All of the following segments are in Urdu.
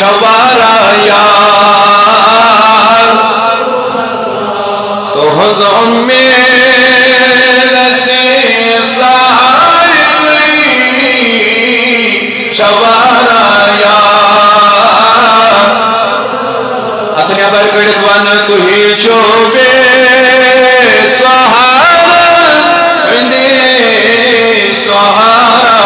شوارا یار تو حض امید سے ساری شوارا یار اتنیا برگڑت ون تو ہی چھو بے سہارا دے سہارا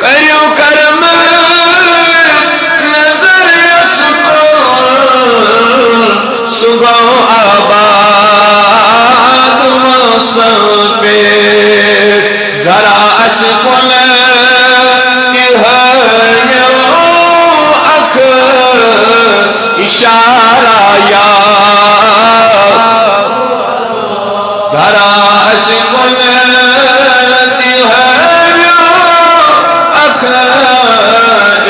کریو کرم نظر سکون صبح آباد موسم پہ ذرا اشکل اکھ اشارہ یا ذرا اشکل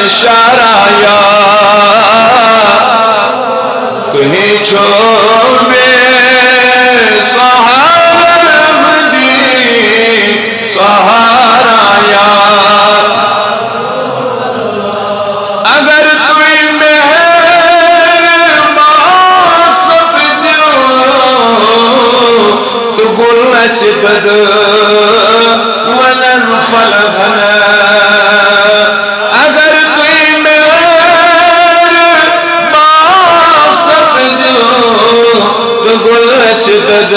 اشارہ یا کہیں چھو بے سہارا مدی سہارا یا اگر توی مہر سب دیو تو گل نسبت ونن فلغن شدد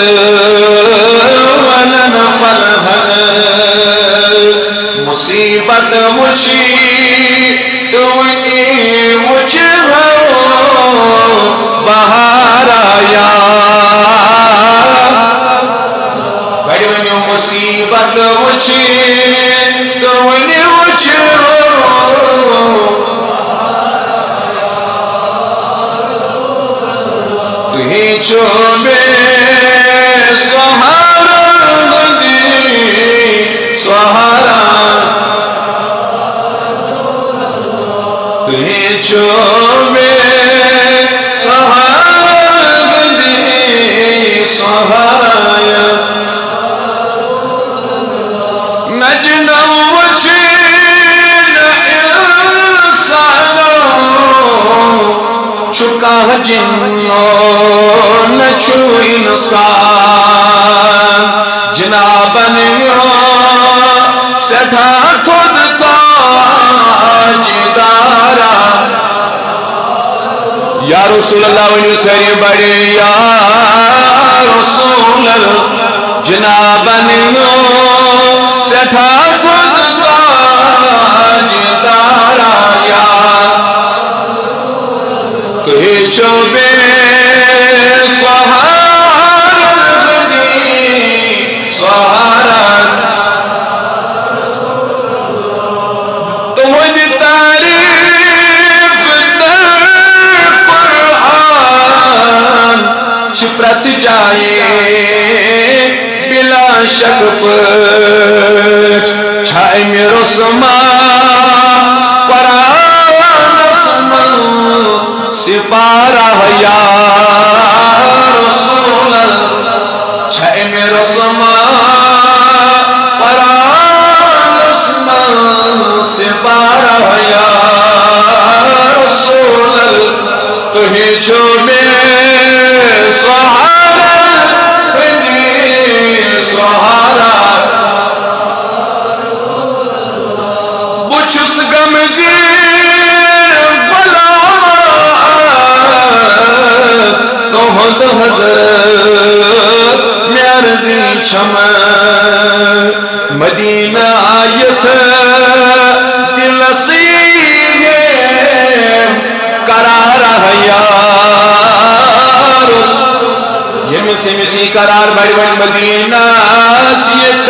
ونن فلہن مصیبت مجھی تو انی مجھ ہو بہارا یا بڑی ونیو مصیبت مجھی تو انی مجھ ہو تو ہی چھو بے چھو بے سہارا دی سہارا نجنم وچھی انسانوں چکا جنوں نچو انسان جنابن سٹھا خود تاجدارا یا رسول اللہ ونیو سری بڑی یا رسول اللہ جنابن سٹھا خود تاجدارا یا تو ہی چھو بے سہارا دی سہارا تو مجھ تعریف در قرآن چھپرت جائے بلا شک پر چھائے میں رسما قرآن اسم سپارہ یا رسول اللہ چھائے میں رسما قرآن اسم سپارہ یا رسول اللہ تو ہی چھو بے سہارا دی سہارا بچھس غمگین غلام تو ہد حضرت میارزی چھم مدینہ آیت دل سینے قرار یا رسول یہ مسی قرار بڑی بڑی مدینہ سیت